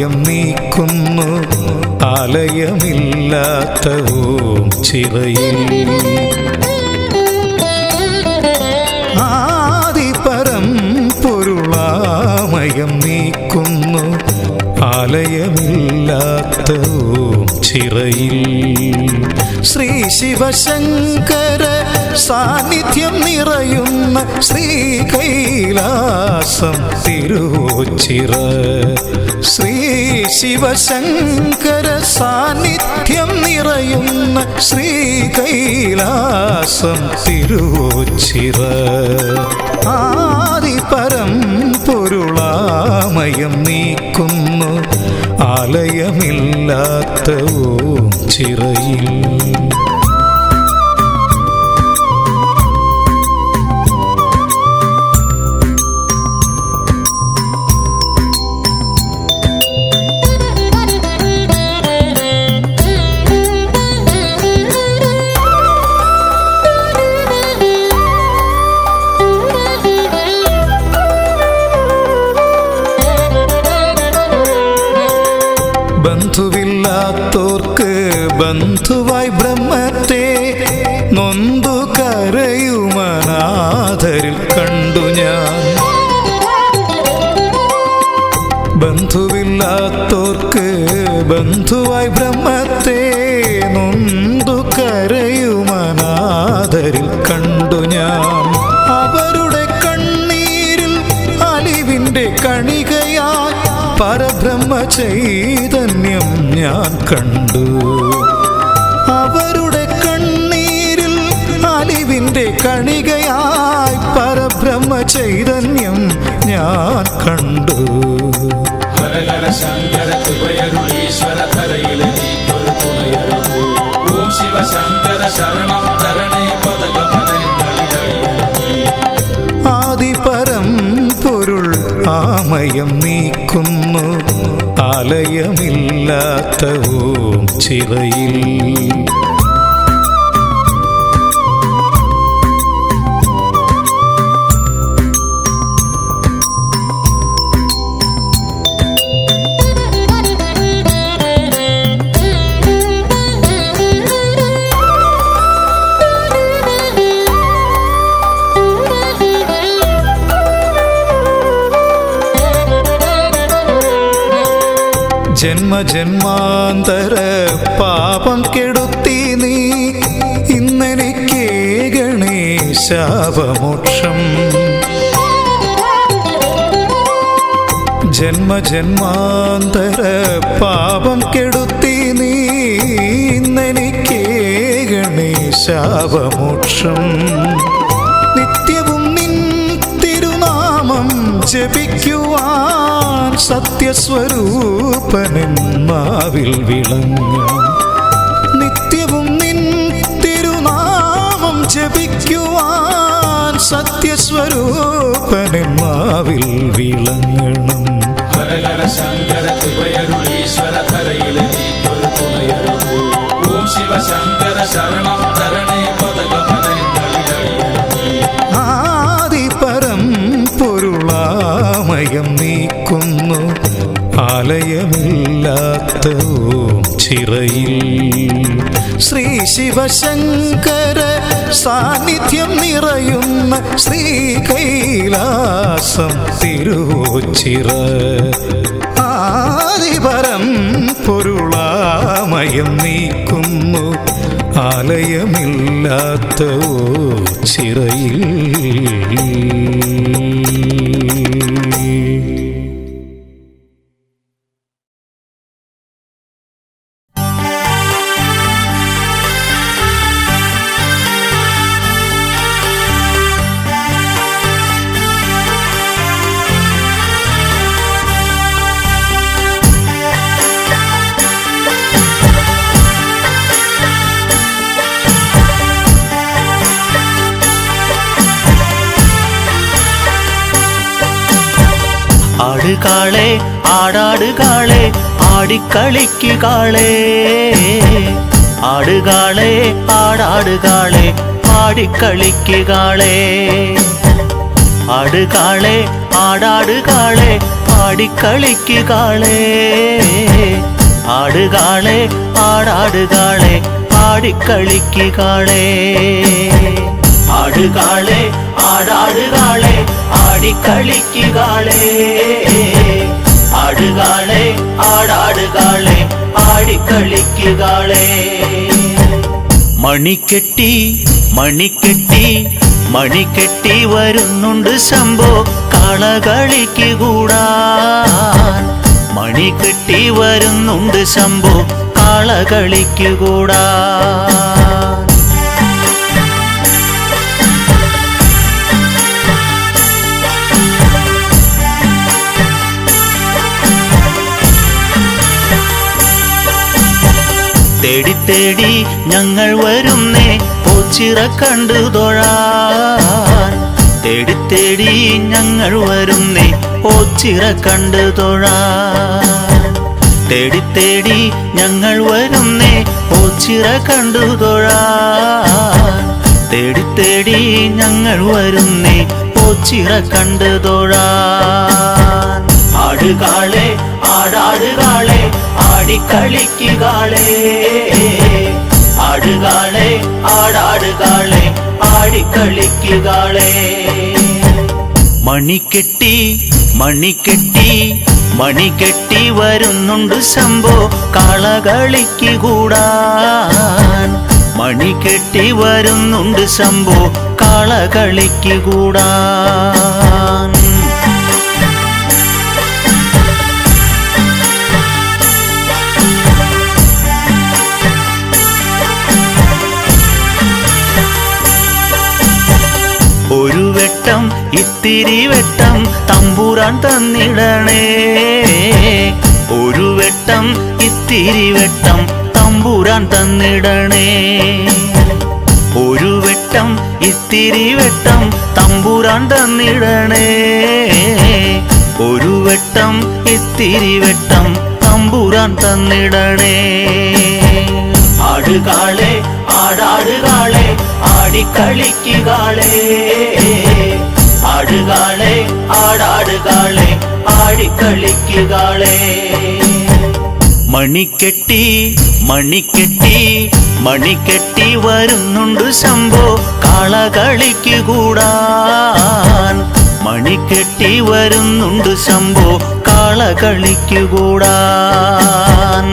മായം നീക്കുന്നു ആലയമില്ലാത്ത ഓം ചിറയിൽ. ആദിപരം പൊരുളാമയം നീക്കുന്നു ആലയമില്ലാത്ത ഓം ചിറയിൽ. ശ്രീ ശിവശങ്കര സാന്നിധ്യം നിറയുന്ന ശ്രീകൈലാസം തിരുവോച്ചിറ. ശ്രീ ശിവശങ്കര സാന്നിധ്യം നിറയുന്ന ശ്രീകൈലാസം തിരുവോച്ചിറ. ആദിപരം പൊരുളാമയം നീക്കുന്നു ആലയമില്ലാത്ത ഓം ചിറയിൽ. ബന്ധുവില്ലാത്തോർക്ക് ബന്ധുവായി ബ്രഹ്മത്തെ നൊന്തു കരയുമനാഥരിൽ കണ്ടു ഞാൻ. ബന്ധുവില്ലാത്തോർക്ക് ബന്ധുവായി ബ്രഹ്മത്തെ നൊന്തു കരയുമനാഥരിൽ കണ്ടു ഞാൻ. അവരുടെ കണ്ണീരിൽ അലിവിൻ്റെ കണികയായി പരബ്രഹ്മ ചൈതന്യം ഞാൻ കണ്ടു. അവരുടെ കണ്ണീരിൽ അലിവിൻ്റെ കണികയായി പരബ്രഹ്മ ചൈതന്യം ഞാൻ കണ്ടു. ആദിപരം പൊരുൾ ആമയം നീക്കുന്നു ആലയമില്ലാത്ത ഓം ചിറയിൽ. ജന്മജന്മാന്തര പാപം കെടുത്തി നീ ഇന്നെനിക്ക് ഗണേശാപമോക്ഷം. ജന്മജന്മാന്തര പാപം കെടുത്തി നീ ഇന്നെനിക്ക് ഗണേശാപമോക്ഷം. നിത്യവും നിൻ തിരുനാമം ജപിക്കുവാൻ സത്യസ്വരൂപനെൻ നാവിൽ വിളങ്ങും. നിത്യവും നിൻ തിരുനാമം ജപിക്കുവാൻ സത്യസ്വരൂപനെൻ നാവിൽ വിളങ്ങണം. ആദിപരം പൊരുളാമയം നീക്കുന്നു ആലയമില്ലാത്ത ഓം ചിറയിൽ. ശ്രീ ശിവശങ്കര സാന്നിധ്യം നിറയുന്ന ശ്രീകൈലാസം തിരുവോച്ചിറ. ആദിപരം പൊരുളാമയം നീക്കുന്നു ആലയമില്ലാത്ത ഓം ചിറയിൽ. ആടുകാളെ ആടാടുകാളെ ആടിക്കളിക്കുകാളെ. ആടുകാളെ ആടാടുകാളെ ആടിക്കളിക്കുകാളെ. ആടുകാളെ ആടാടുകാളെ ആടിക്കളിക്കുകാളേ ആടുകാളെ ആടാടുകാളെ ആടിക്കളിക്കുകാളേ ആടുകാളെ ആടാടുകാളെ ആടിക്കളിക്കുകാളേ ആടുകാളെ ആടാടുകാളെ ആടിക്കളിക്കുകാളേ മണിക്കെട്ടി മണിക്കെട്ടി മണിക്കെട്ടി വരുന്നുണ്ട് ശംഭോ കാളകളിക്ക് കൂടാൻ മണിക്കെട്ടി വരുന്നുണ്ട് ശംഭോ കാളകളിക്ക് കൂടാൻ തേടി തേടി ഞങ്ങൾ വരുന്നേ ഓച്ചിറ കണ്ടു തൊഴാൻ തേടി തേടി ഞങ്ങൾ വരുന്നേ ഓച്ചിറ കണ്ടു തൊഴാൻ തേടി തേടി ഞങ്ങൾ വരുന്നേ ഓച്ചിറ കണ്ടു തൊഴാൻ തേടി തേടി ഞങ്ങൾ വരുന്നേ ഓച്ചിറ കണ്ടു തൊഴാൻ ആടുകാളെ ആടാടുകാളെ ആടിക്കളിക്കുകാളേ ആടുകാളെ ആടാടുകാളെ ആടിക്കളിക്കുകാളേ മണിക്കെട്ടി മണിക്കെട്ടി മണിക്കെട്ടി വരുന്നുണ്ട് ശംഭോ കാളകളിക്ക് കൂടാൻ മണിക്കെട്ടി വരുന്നുണ്ട് ശംഭോ കാളകളിക്ക് കൂടാൻ ഒരു വെട്ടം ഇത്തിരി വെട്ടം തമ്പുരാൻ തന്നിടണേ ഒരു വെട്ടം ഇത്തിരി വെട്ടം തമ്പുരാൻ തന്നിടണേ ഒരു വെട്ടം ഇത്തിരി വെട്ടം തമ്പുരാൻ തന്നിടണേ ഒരു വെട്ടം ഇത്തിരി വെട്ടം തമ്പുരാൻ തന്നിടണേ ആടുകാളെ ആടാടുകാളെ ആടിക്കളിക്കുകാളേ ആടുകാളെ ആടാടുകാളെ ആടിക്കളിക്കുകാളേ മണിക്കെട്ടി മണിക്കെട്ടി മണിക്കെട്ടി വരുന്നുണ്ട് ശംഭോ കാളകളിക്ക് കൂടാൻ മണിക്കെട്ടി വരുന്നുണ്ട് ശംഭോ കാളകളിക്ക് കൂടാൻ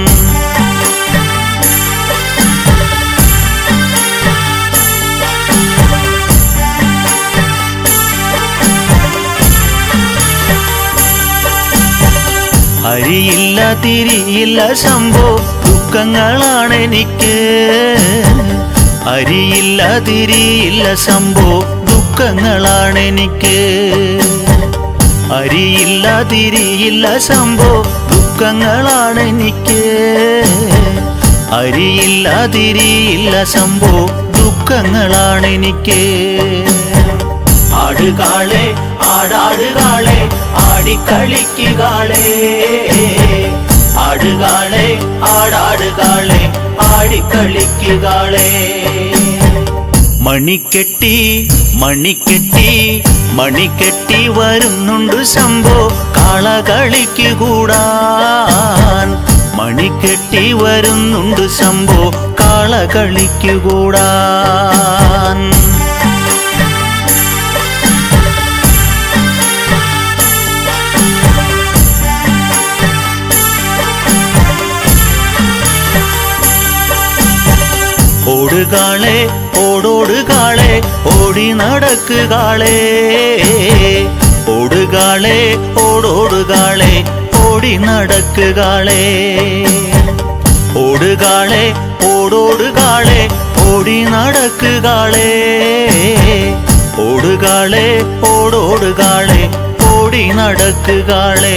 അരിയില്ല തിരിയില്ല ശംഭോ ദുഃഖങ്ങളാണെനിക്ക് അരിയില്ല തിരിയില്ല ശംഭോ ദുഃഖങ്ങളാണെനിക്ക് അരിയില്ല തിരിയില്ല ശംഭോ ദുഃഖങ്ങളാണെനിക്ക് അരിയില്ല തിരിയില്ല ശംഭോ ദുഃഖങ്ങളാണെനിക്ക് ആടുകാളെ ആടാടുകാളെ ആടിക്കളിക്കുകാളേ ആടുകാളെ ആടാടുകാളെ ആടിക്കളിക്കുകാളേ മണിക്കെട്ടി മണിക്കെട്ടി മണിക്കെട്ടി വരുന്നുണ്ട് ശംഭോ കാളകളിക്ക് കൂടാൻ മണിക്കെട്ടി വരുന്നുണ്ട്. ശംഭോ കാളകളിക്കു കൂടാൻ. ഓടുകാളെ ഓടോടുകാളെ ഓടി നടക്കുകാളെ, ഓടുകാളെ ഓടോടുകാളെ ഓടി നടക്കുകാളെ, ഓടുകാളെ ഓടോടുകാളെ ഓടി നടക്കുകാളെ, ഓടുകാളെ ഓടോടുകാളെ ഓടി നടക്കുകാളെ.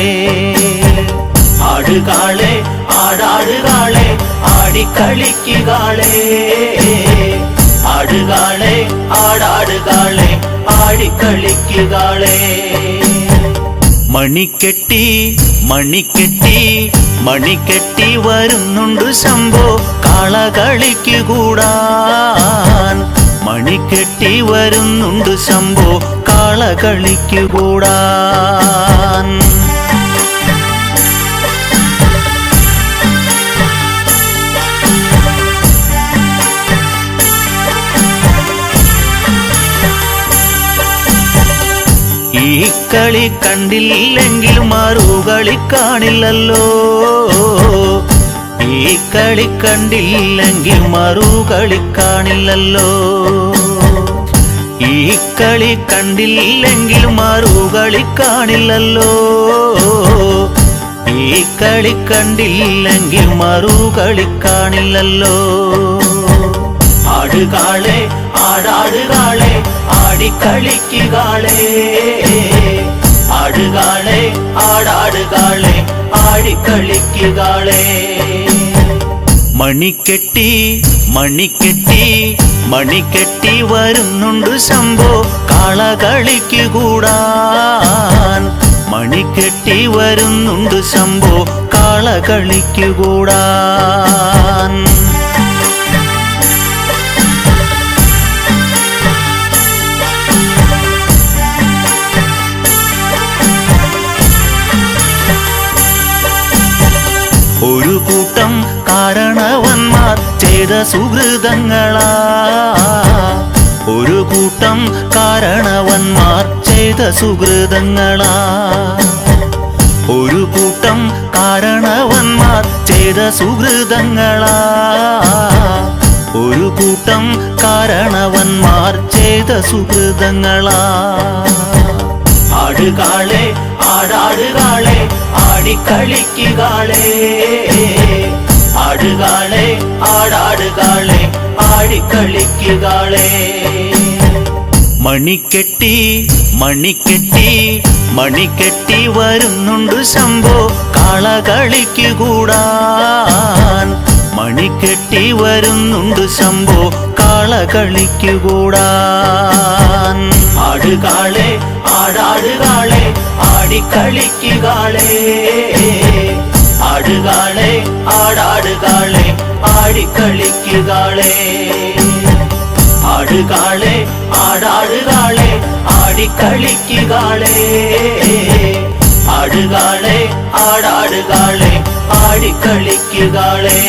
ആടുകാളെ ആടാടുകാളെ ആടിക്കളിക്കുകാളെ, ആടുകാളെ ആടാടുകാളെ ആടിക്കളിക്കുകാളെ. മണിക്കെട്ടി മണിക്കെട്ടി മണിക്കെട്ടി വരുന്നുണ്ട് ശംഭോ കാളകളിക്കു കൂടാൻ. മണിക്കെട്ടി വരുന്നുണ്ട് ശംഭോ കാളകളിക്കു കൂടാൻ. കളി കണ്ടില്ലെങ്കിൽ മറുകളി കാണില്ലല്ലോ ഈ കളി കണ്ടില്ലെങ്കിൽ മറുകളി കാണില്ലല്ലോ ഈ കളി കണ്ടില്ലെങ്കിൽ മറുകളി കാണില്ലല്ലോ ഈ കളി കണ്ടില്ലെങ്കിൽ മറുകളി കാണില്ലല്ലോ ആടുകാളെ ആടാടുകാളെ ആടിക്കളിക്കുകാളെ ആടുകാളെ ആടാടുകാളെ ആടിക്കളിക്കുകാളെ മണിക്കെട്ടി മണിക്കെട്ടി മണിക്കെട്ടി വരുന്നുണ്ട് ശംഭോ കാളകളിക്ക് കൂടാൻ മണിക്കെട്ടി വരുന്നുണ്ട് ശംഭോ കാളകളിക്ക് കൂടാൻ ഒരു കൂട്ടം കാരണവന്മാർ ചെയ്ത സുഹൃതങ്ങളാ ഒരു കൂട്ടം കാരണവന്മാർ ചെയ്ത സുഹൃതങ്ങളാ ഒരു കൂട്ടം കാരണവന്മാർ ചെയ്ത സുഹൃതങ്ങളാ ഒരു കൂട്ടം കാരണവന്മാർ ചെയ്ത സുഹൃതങ്ങളാ ആടുകാളെ ആടാടുകാളെ ആടിക്കളിക്കുകാളെ ആടുകാളെ ആടാടുകാളെ ആടിക്കളിക്കുകാളെ മണിക്കെട്ടി മണിക്കെട്ടി മണിക്കെട്ടി വരുന്നുണ്ട് ശംഭോ കാളകളിക്ക് കൂടാൻ മണിക്കെട്ടി വരുന്നുണ്ട് ശംഭോ കാളകളിക്ക് കൂടാൻ ആടുകാളെ ആടാടുകാളെ ആടിക്കളിക്കുകാളെ ആടുകാളെ ആടാടുകാളെ ആടിക്കളിക്കുകാളെ ആടുകാളെ ആടാടുകാളെ ആടിക്കളിക്കുകാളെ ആടുകാളെ ആടാടുകാളെ ആടിക്കളിക്കുകാളെ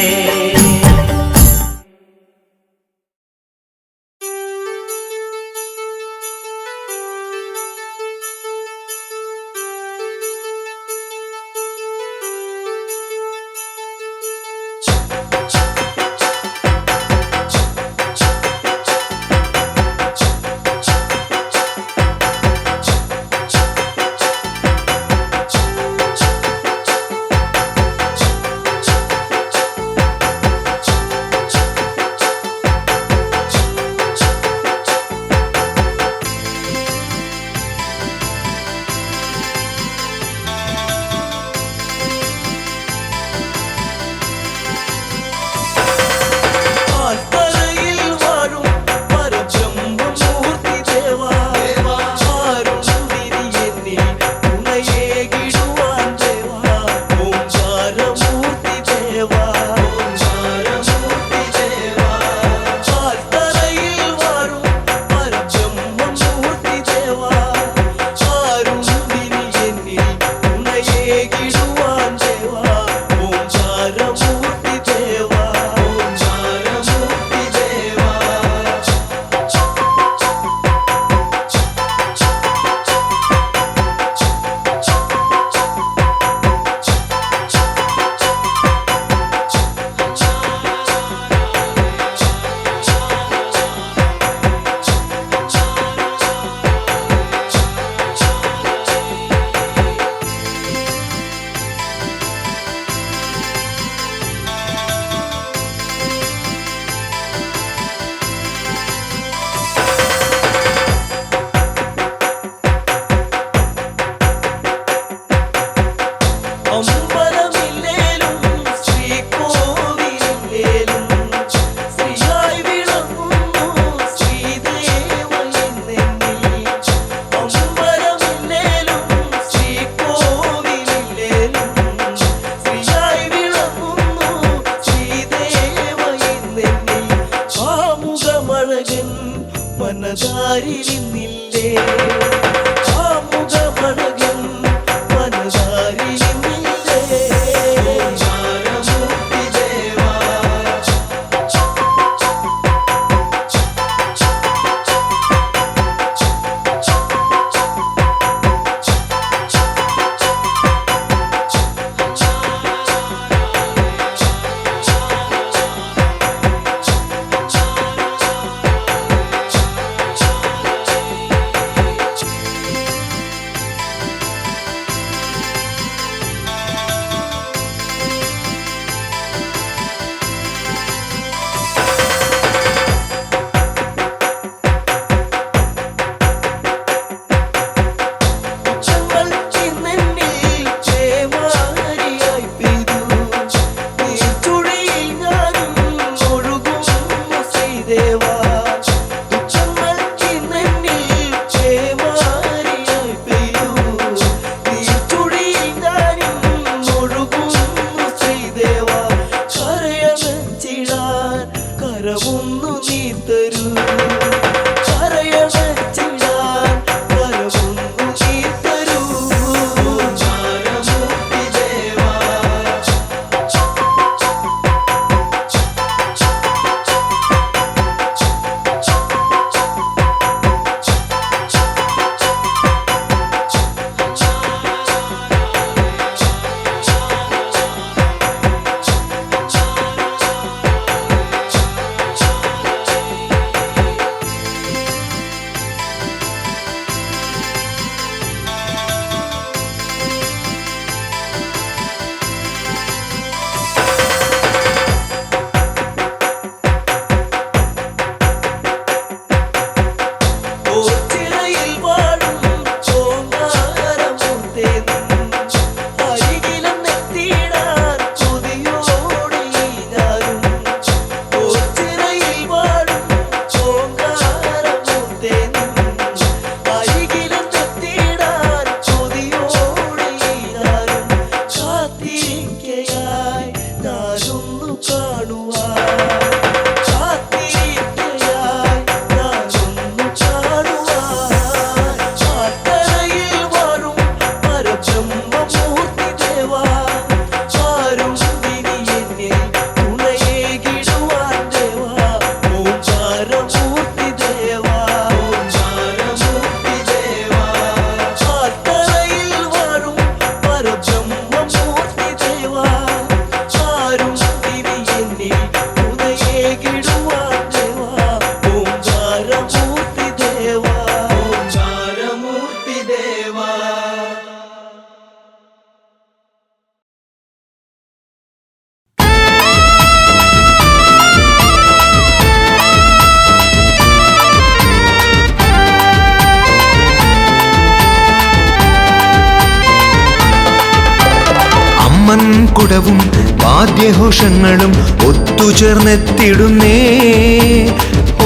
കുടവും വാദ്യഘോഷങ്ങളും ഒത്തുചേർന്നെത്തിടുന്നേ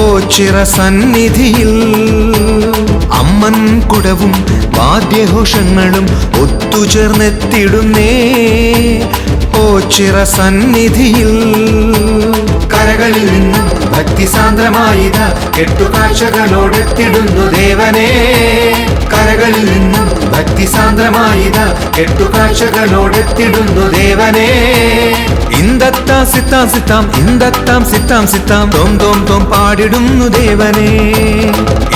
ഓച്ചിറ സന്നിധിയിൽ. അമ്മൻ കുടവും വാദ്യഘോഷങ്ങളും ഒത്തുചേർന്നെത്തിടുന്നേ ഓച്ചിറ സന്നിധിയിൽ. കരകളിൽ നിന്നും ഭക്തിസാന്ദ്രമായിത കെട്ടുകാഴ്ചകളോടെത്തിടുന്നു ദേവനേ. കരകളിൽ നിന്നും ഭക്തിസാന്ദ്രമായിത കെട്ടുകാഴ്ചകളോടെത്തിടുന്നു ദേവനേ. ഇന്ദത്താം സിത്താം സിത്താം ഇന്ദത്താം സിത്താം സിത്താം തോം തോം തോം പാടിടുന്നു ദേവനേ.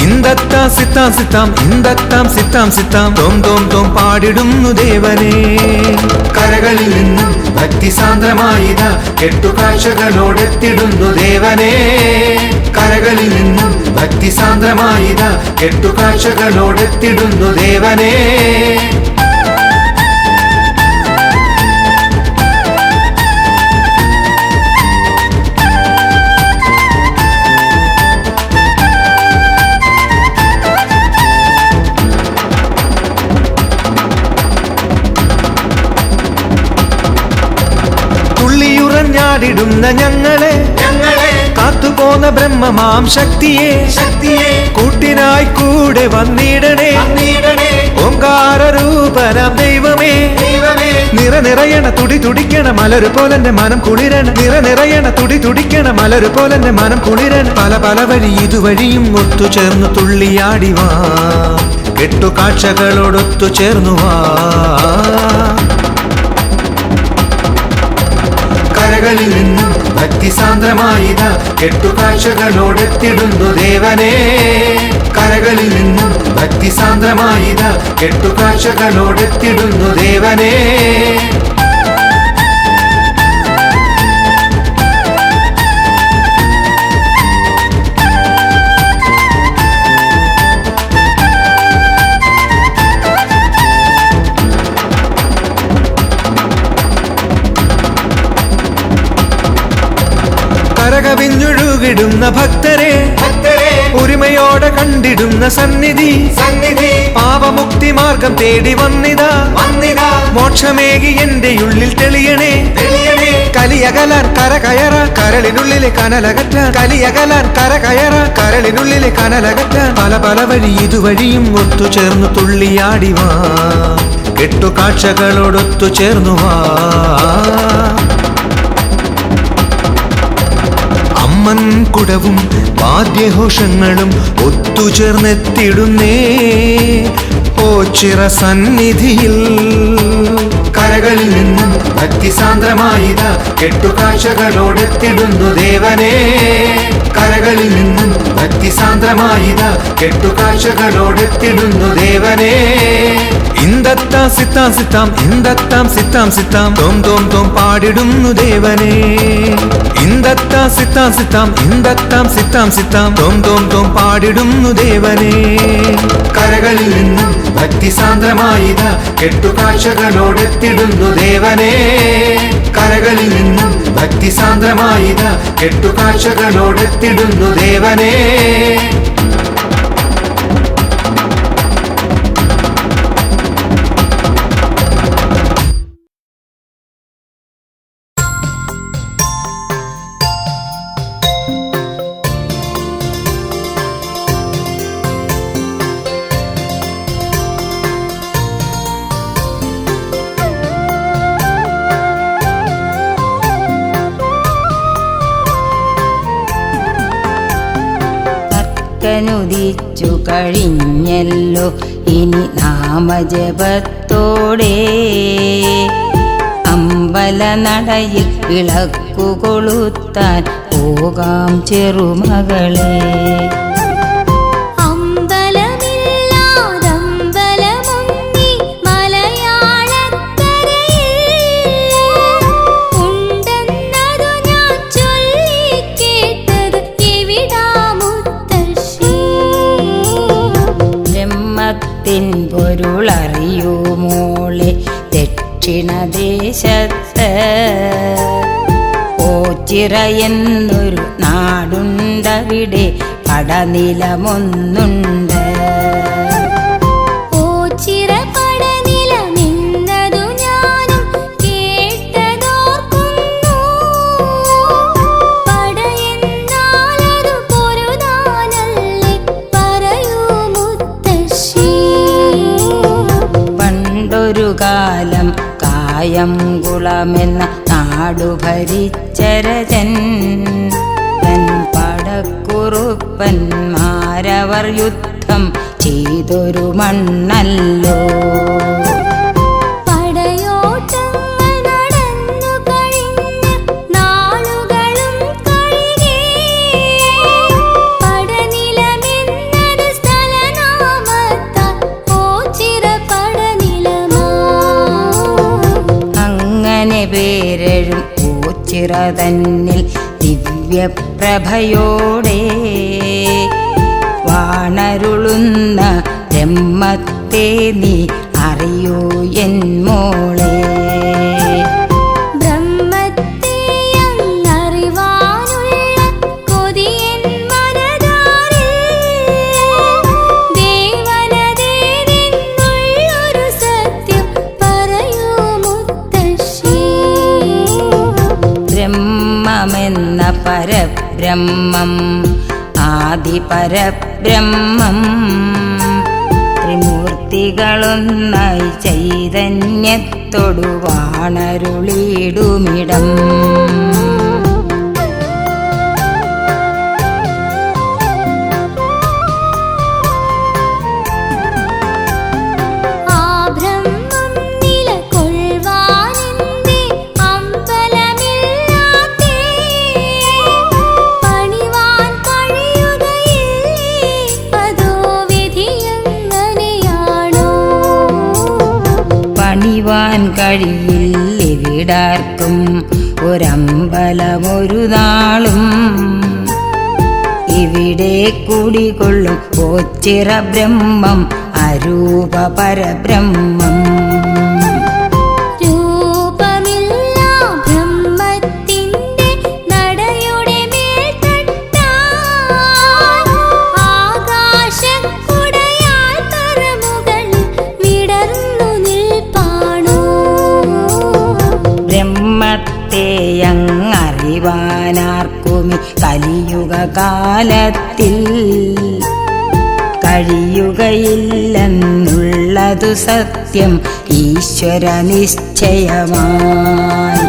ഇന്ദത്താം സിത്താം സിത്താം ഇന്ദത്താം സിത്താം സിത്താം തോം തോം തോം പാടിടുന്നു ദേവനേ. കരകളിൽ നിന്നും ഭക്തിസാന്ദ്രമായിത കെട്ടുകാഴ്ചകളോടെത്തിടുന്നു ദേവനേ. കരകളിൽ നിന്നും ഭക്തിസാന്ദ്രമായിത കെട്ടുകാഴ്ചകളോടെത്തിടുന്നു ദേവനേ. ുന്ന ഞങ്ങളെ കാത്തുപോന്ന ബ്രഹ്മമാം ശക്തിയെ കൂട്ടിനായി കൂടെ വന്നിടണേ. ഓംകാര രൂപനാം ദൈവമേ നിറയണ തുടി തുടിക്കണ മലരു പോലെന്റെ മനം കുളിരണ. നിറയണ തുടി തുടിക്കണ മലരു പോലെന്റെ മനം കുളിരണ. പല പല വഴി ഇതുവഴിയും ഒത്തുചേർന്നു തുള്ളിയാടിവാ കെട്ടുകാഴ്ചകളോടൊത്തു ചേർന്നുവാ. കരകളിൽ നിന്നും ഭക്തിസാന്ദ്രമായിത കെട്ടുകാഴ്ചകളോടെത്തിടുന്നു ദേവനേ. കരകളിൽ നിന്നും ഭക്തിസാന്ദ്രമായിത കെട്ടുകാഴ്ചകളോടെത്തിടുന്നു ദേവനേ. കരകവിഞ്ഞൊഴുകിടുന്ന ഭക്തരെ ഒരുമയോടെ കണ്ടിടുന്ന സന്നിധി. പാപമുക്തി മാർഗം തേടി വന്നിതാ മോക്ഷമേകി എന്റെ ഉള്ളിൽ തെളിയണേ. കലിയകലാൻ കരകയറ കരളിനുള്ളിലെ കനലകറ്റാൻ. കലിയകലാൻ കരകയറ കരളിനുള്ളിലെ കനലകറ്റാൻ. പല പല വഴി ഇതുവഴിയും ഒത്തുചേർന്നു തുള്ളിയാടിവാ കെട്ടുകാഴ്ചകളോടൊത്തു ചേർന്നുവാ. അമ്മൻ കുടവും വാദ്യഘോഷങ്ങളും ഒത്തുചേർന്നെത്തിടുന്നേ ഓച്ചിറ സന്നിധിയിൽ. കരകളിൽ നിന്നും ഭക്തിസാന്ദ്രമായിത കെട്ടുകാഴ്ചകളോടെത്തിടുന്നു ദേവനേ. കരകളിൽ നിന്നും ഭക്തിസാന്ദ്രമായിത കെട്ടുകാഴ്ചകളോടെത്തിടുന്നു ദേവനേ. ഇന്ദത്താം സിത്താം സിത്താം ഇന്ദത്താം സിത്താം സിത്താം തോം തോം തോം പാടിടുന്നു ദേവനേ. ഇന്ദത്താം സിത്താം സിത്താം ഇന്ദത്താം സിത്താം സിത്താം തോം തോം തോം പാടിടുന്നു ദേവനേ. കരകളിൽ നിന്നും ഭക്തിസാന്ദ്രമായിത കെട്ടുകാഴ്ചകളോടെത്തിടുന്നു ദേവനേ. കരകളിൽ നിന്നും ഭക്തിസാന്ദ്രമായിത കെട്ടുകാഴ്ചകളോടെത്തിടുന്നു ദേവനേ. നുദിച്ചു കഴിഞ്ഞല്ലോ ഇനി നാമജപത്തോടെ അമ്പലനടയിൽ വിളക്കു കൊളുത്താൻ പോകാം ചെറുമകളെ. പൊരുളറിയൂ മോളെ ദക്ഷിണദേശത്ത് ഓച്ചിറ എന്നൊരു നാടുണ്ടവിടെ കടനിലമൊന്നുണ്ട്. ഓച്ചിറ കടനിലമെന്നതു ഞാനും കേട്ടതറിയാം. കായംകുളമെന്ന നാടു ഭരിച്ചരജൻ തൻ പടക്കുറുപ്പന്മാരവർ യുദ്ധം ചെയ്തൊരു മണ്ണല്ലോ. പേരഴും ഓച്ചിറ തന്നിൽ ദിവ്യപ്രഭയോടെ വാണരുളുന്ന ബ്രഹ്മത്തെ നീ അറിയൂ എൻ മോളെ. ബ്രഹ്മമെന്ന പരബ്രഹ്മം ആദിപരബ്രഹ്മം ത്രിമൂർത്തികളൊന്നായി ചൈതന്യത്തോടു വാണരുളിടുമിടം. പണിവാൻ കഴിയില്ലെവിടാർക്കും ഒരമ്പലമൊരു നാളും. ഇവിടെ കുടികൊള്ളും ഓച്ചിറ ബ്രഹ്മം അരൂപ പരബ്രഹ്മം. ങ്ങറിവാനാർക്കുമി കലിയുഗ കാലത്തിൽ കഴിയുകയില്ലെന്നുള്ളതു സത്യം ഈശ്വര നിശ്ചയമായി.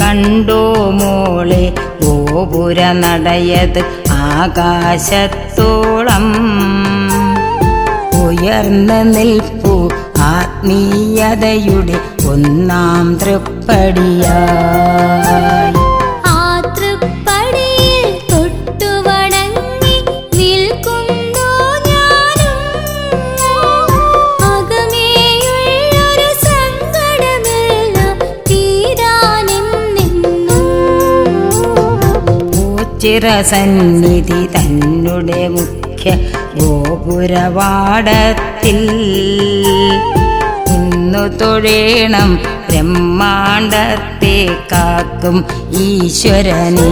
കണ്ടോ മോളെ ഗോപുര നടയത് ആകാശത്തോളം ഉയർന്നു നിൽപ്പു ആത്മീയതയുടെ ഒന്നാം തൃപ്പടിയായി. ചിരസന്നിധി തന്നെ മുഖ്യ ഗോപുരവാടത്തിൽ ഇന്നു തൊഴേണം ബ്രഹ്മാണ്ടത്തെ കാക്കും ഈശ്വരനെ.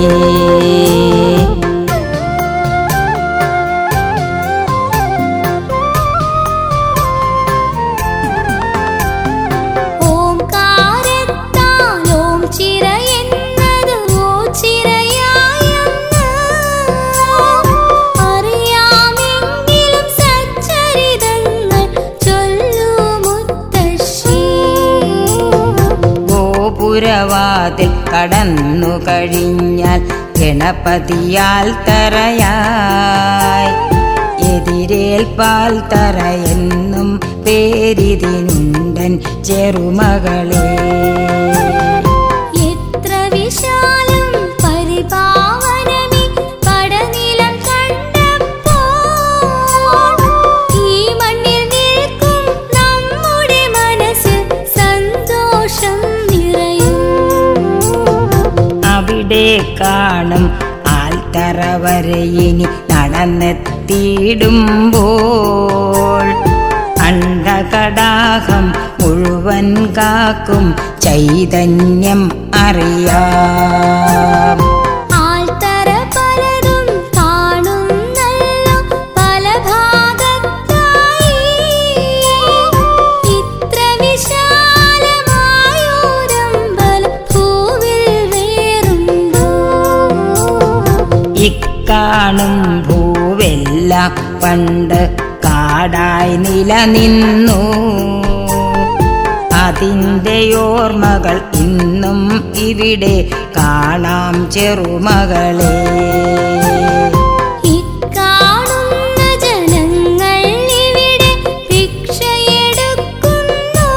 പുരവാതിൽ കടന്നു കഴിഞ്ഞാൽ ഗണപതിയാൽ തറയായി എതിരേൽപ്പാൽ തറയെന്നും പേരിതിനുണ്ടൻ ചെറുമകളെ. കാണും ആൽത്തറ വരെ ഇനി നടന്നെത്തിയിടുമ്പോൾ അണ്ഡകടാഹം മുഴുവൻ കാക്കും ചൈതന്യം അറിയാം. ഇത്ര വിശാല കാണും ഭൂവെല്ലാം പണ്ട് കാടായി നിലനിന്നു. അതിൻ്റെ ഓർമ്മകൾ ഇന്നും ഇവിടെ കാണാം ചെറുമകളെ. ഇക്കാണുന്ന ജനങ്ങൾ ഇവിടെ ഭിക്ഷയെടുക്കുന്നു.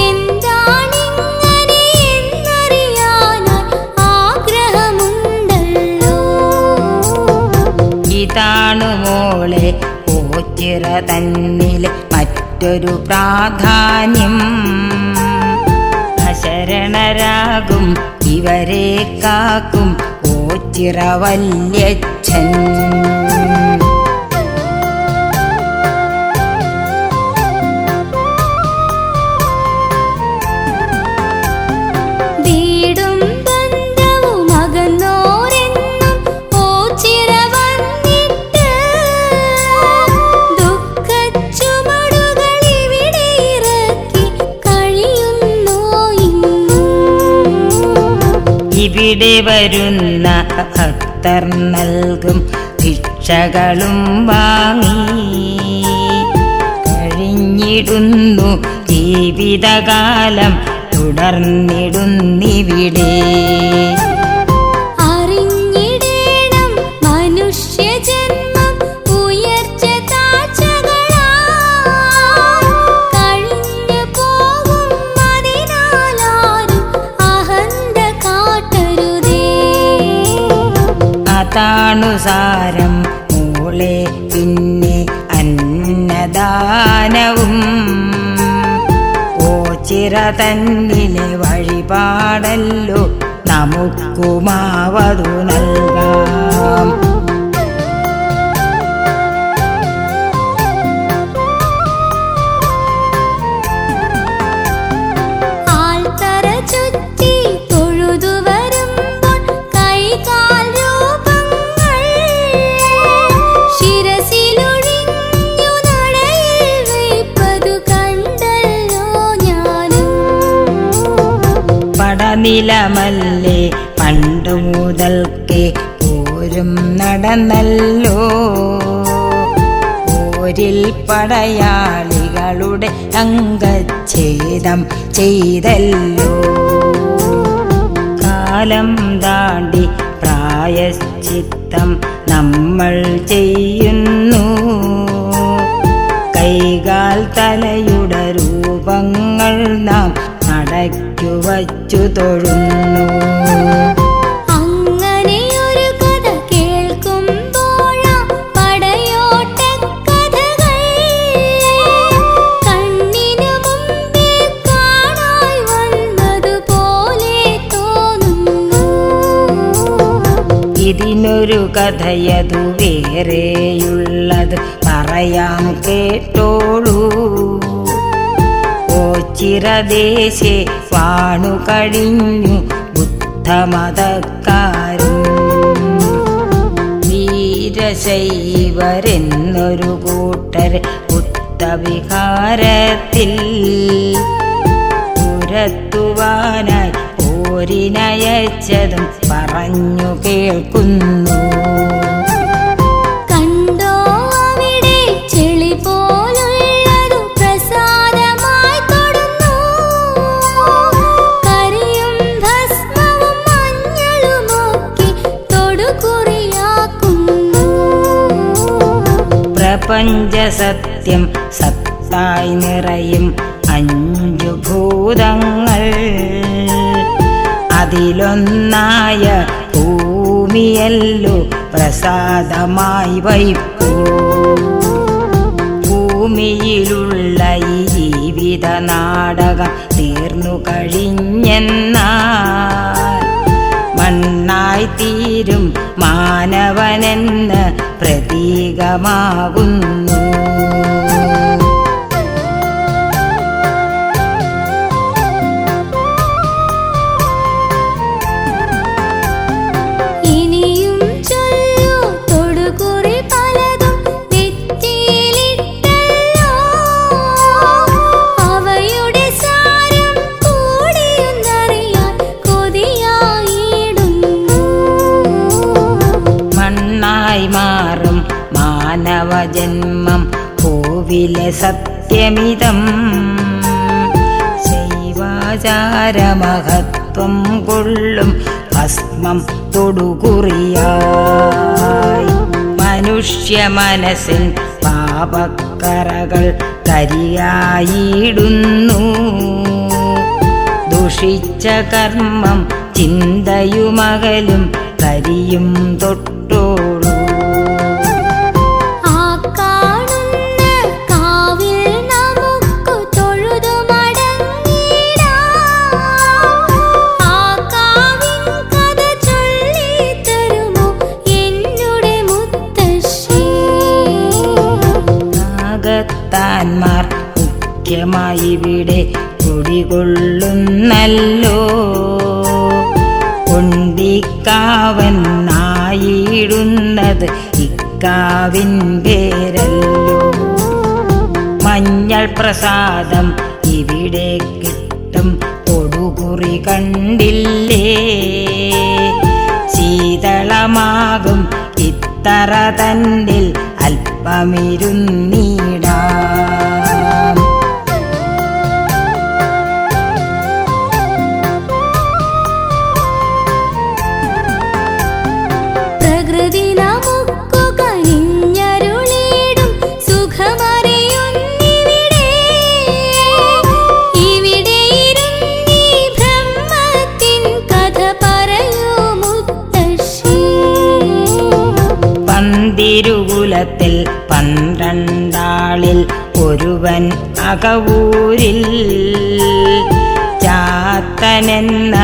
എന്താണിങ്ങനെ എന്നറിയാനായി ആഗ്രഹമുണ്ടല്ലോ. ഇതാണു മോളെ ഓച്ചിറ തന്നിലെ മറ്റൊരു പ്രാധാന്യം. അശരണരാകും ഇവരെ കാക്കും ഓച്ചിറ വല്യച്ഛൻ. വീടും ബന്ധവും അകന്നോരെന്നും ഓച്ചിറ വന്നിട്ട് ദുഃഖച്ചുമടുകൾ ഇവിടെ ഇറക്കി കഴിയുന്നു ഇന്നും. ഇവിടെ വരുന്ന ഭക്തർ നൽകും ഭിക്ഷകളും വാങ്ങി കഴിഞ്ഞിടുന്നു ജീവിതകാലം തുടർന്നിടുന്നിവിടെ. അറിഞ്ഞിടേണം മനുഷ്യജന്മം ഉയർച്ച താഴ്ചകളാ കഴിഞ്ഞു പോകും. അതിനാലാരും അഹന്ത കാട്ടരുതേ. അതാണു സാരം മോളെ. പിന്നെ അന്നദാനവും ഓച്ചിറ തന്നിലെ വഴിപാടല്ലോ നമുക്കുമാവതു നൽകാം. ആൽത്തറ ചുറ്റി തൊഴുതു വരുമ്പോൾ കൈകാൽ രൂപങ്ങൾ ശിരസിലൊഴിഞ്ഞു നടയിൽ വയ്പ്പതു കണ്ടല്ലോ ഞാനും. പടനിലമല്ലേ പണ്ടു മുതൽക്കേ പോരും നടന്നല്ലോ. പോരിൽ പടയാളികളുടെ അംഗച്ഛേദം ചെയ്തല്ലോ. കാലം താണ്ടി പ്രായശ്ചിത്തം നമ്മൾ ചെയ്യുന്നു. കൈകാൽ തലയുടെ രൂപങ്ങൾ നാം നടയ്ക്കു വച്ചു തൊഴുന്നു. അങ്ങനെയൊരു കഥ കേൾക്കുമ്പോഴാ പടയോട്ടക്കഥകൾ കണ്ണിനു മുമ്പിൽ കാണായി വന്നതുപോലെ തോന്നുന്നു. ഇതിനൊരു കഥയതു വേറെയുള്ളത് പറയാം കേട്ടോളൂ. ഓച്ചിറദേശേ വാണു കഴിഞ്ഞു ബുദ്ധമതക്കാരും. വീരശൈവരെന്നൊരു കൂട്ടർ ബുദ്ധവിഹാരത്തിൽ പുരത്തുവാനായി പോരിനയച്ചതും പറഞ്ഞു കേൾക്കുന്നു. കണ്ടോ അവിടെ ചെളി പോലുള്ളതു പ്രസാദമായി തൊടുന്നു. കരിയും ഭസ്മവും മഞ്ഞളുമൊക്കെ തൊടുകുറിയാക്കുന്നു. പ്രപഞ്ചസത്യം സത്തായി നിറയും അഞ്ചു ഭൂതങ്ങൾ. അതിലൊന്നായ ഭൂമിയല്ലോ പ്രസാദമായി വയ്പ്പൂ. ഭൂമിയിലുള്ള ഈ ജീവിത നാടകം തീർന്നു കഴിഞ്ഞെന്നാൽ മണ്ണായി തീരും മാനവനെന്ന് പ്രതീകമാകുന്നു. ഇനിയും ചൊല്ലൂ തൊടുകുറി പലതും നെറ്റിയിലിട്ടല്ലോ. അവയുടെ സാരം കൂടിയൊന്നറിയാൻ കൊതിയായിടുന്നു. കോവിലെ സത്യമിതം ശൈവാചാരമഹത്വം കൊള്ളും ഭസ്മം തൊടുകുറിയായി മനുഷ്യ മനസ്സിൻ പാപക്കറകൾ കരിയായിടുന്നു ദുഷിച്ച കർമ്മം ചിന്തയുമകലും കരിയും തൊട്ടോളൂ ആ കാണുന്ന കാവിൽ നമുക്കു തൊഴുതു മടങ്ങിടാം. ആ കാവിൻ കഥ ചൊല്ലിത്തരുമോ എന്നുടെ മുത്തശ്ശി? നാഗത്താന്മാർ മുഖ്യമായി ഇവിടെ കുടികൊള്ളുന്നല്ലോ കൊണ്ടിക്കാവൻ നായിടുന്നത് ഇക്കാവിൻ പേരല്ലോ മഞ്ഞൾ പ്രസാദം ഇവിടെ കിട്ടും തൊടുകുറി കണ്ടില്ലേ ശീതളമാകും ഇത്തറ തന്നിൽ അല്പമിരുന്നീടാം പ്രകൃതി നമുക്കു കനിഞ്ഞരുളിടും സുഖമറിയുന്നിവിടെ. ഇവിടെ ഇരുന്നീ ബ്രഹ്മത്തിൻ കഥ പറയൂ മുത്തശ്ശി. പന്തിരുകുലത്തിൽ 12 ഒരുവൻ അകവൂരിൽ ചാത്തനെന്ന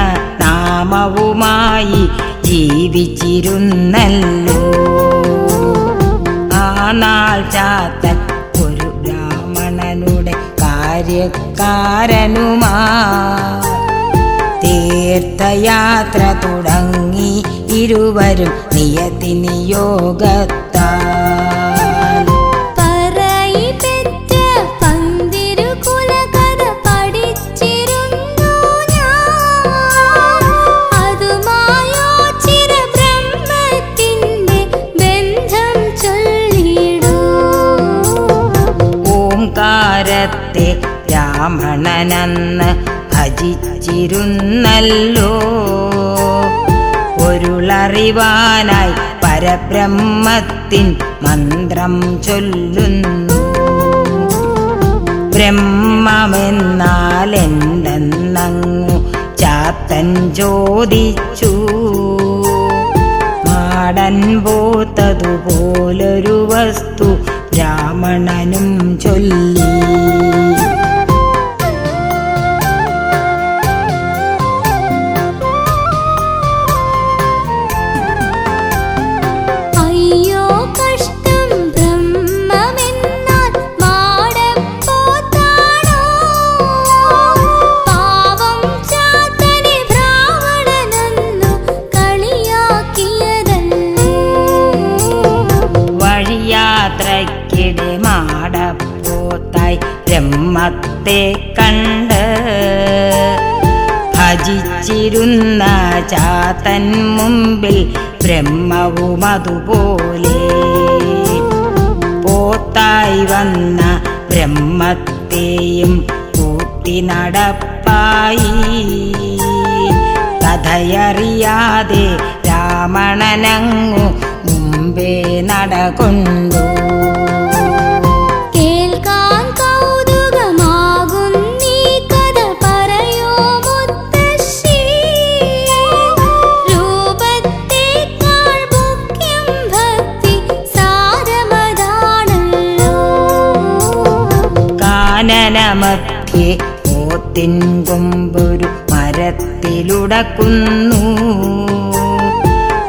നാമവുമായി ജീവിച്ചിരുന്നല്ലോ ആ നാൾ ചാത്തൻ ഒരു ബ്രാഹ്മണനുടെ കാര്യക്കാരനുമാ തീർത്ഥയാത്ര തുടങ്ങി ഇരുവരും നിയതിനിയോഗത്താൽ പറയിപ്പെറ്റ പന്തിരുകുല കഥ പഠിച്ചിരുന്നു ഞാൻ. അതുമായോ ചിര ബ്രഹ്മത്തിന്റെ ബന്ധം ചൊല്ലിടൂ. ഓംകാരത്തെ ബ്രാഹ്മണനെന്ന് ഭജിച്ചിരുന്നല്ലോ ഒരുളറിവാനായി പരബ്രഹ്മത്തിൻ മന്ത്രം ചൊല്ലുന്നു ബ്രഹ്മമെന്നാൽ എന്തെന്നങ്ങു ചാത്തൻ ചോദിച്ചു മാടൻ പോത്തതുപോലൊരു വസ്തു ബ്രാഹ്മണനും ചൊല്ലി അയ്യോ കഷ്ടം ബ്രഹ്മമെന്നാൽ മാടപ്പോത്താണോ? പാവം ചാത്തനെ ബ്രാഹ്മണനെന്നു കളിയാക്കിയതല്ലേ. വഴിയാത്രയ്ക്കിടെ മാടപ്പോത്തായി ബ്രഹ്മത്തെ കണ്ട് ഭജിച്ചിരുന്ന ചാത്തൻ മുമ്പിൽ ബ്രഹ്മവും അതുപോലെ പോത്തായി വന്ന ബ്രഹ്മത്തെയും കൂട്ടി നടപ്പായി കഥയറിയാതെ രാമണനങ്ങു മുമ്പേ നടകൊണ്ടു കേൾക്കാൻ കൗതുകമാകുന്നീ കഥ പറയോ മുത്തശ്ശി. രൂപത്തേക്കാൾ മുഖ്യം ഭക്തി സാരമതാണല്ലോ. കാനനമധ്യേ പോത്തിൻ കൊമ്പൊരു മരത്തിലുടക്കുന്നു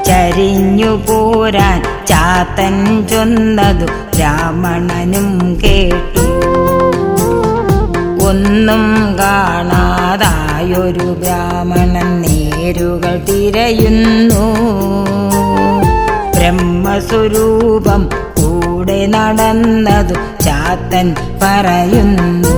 ചരിഞ്ഞു പോരാൻ ചാത്തൻ ചൊന്നതു ബ്രാഹ്മണനും കേട്ടു ഒന്നും കാണാതായൊരു ബ്രാഹ്മണൻ നേരുകൾ തിരയുന്നു ബ്രഹ്മസ്വരൂപം കൂടെ നടന്നതു ചാത്തൻ പറയുന്നു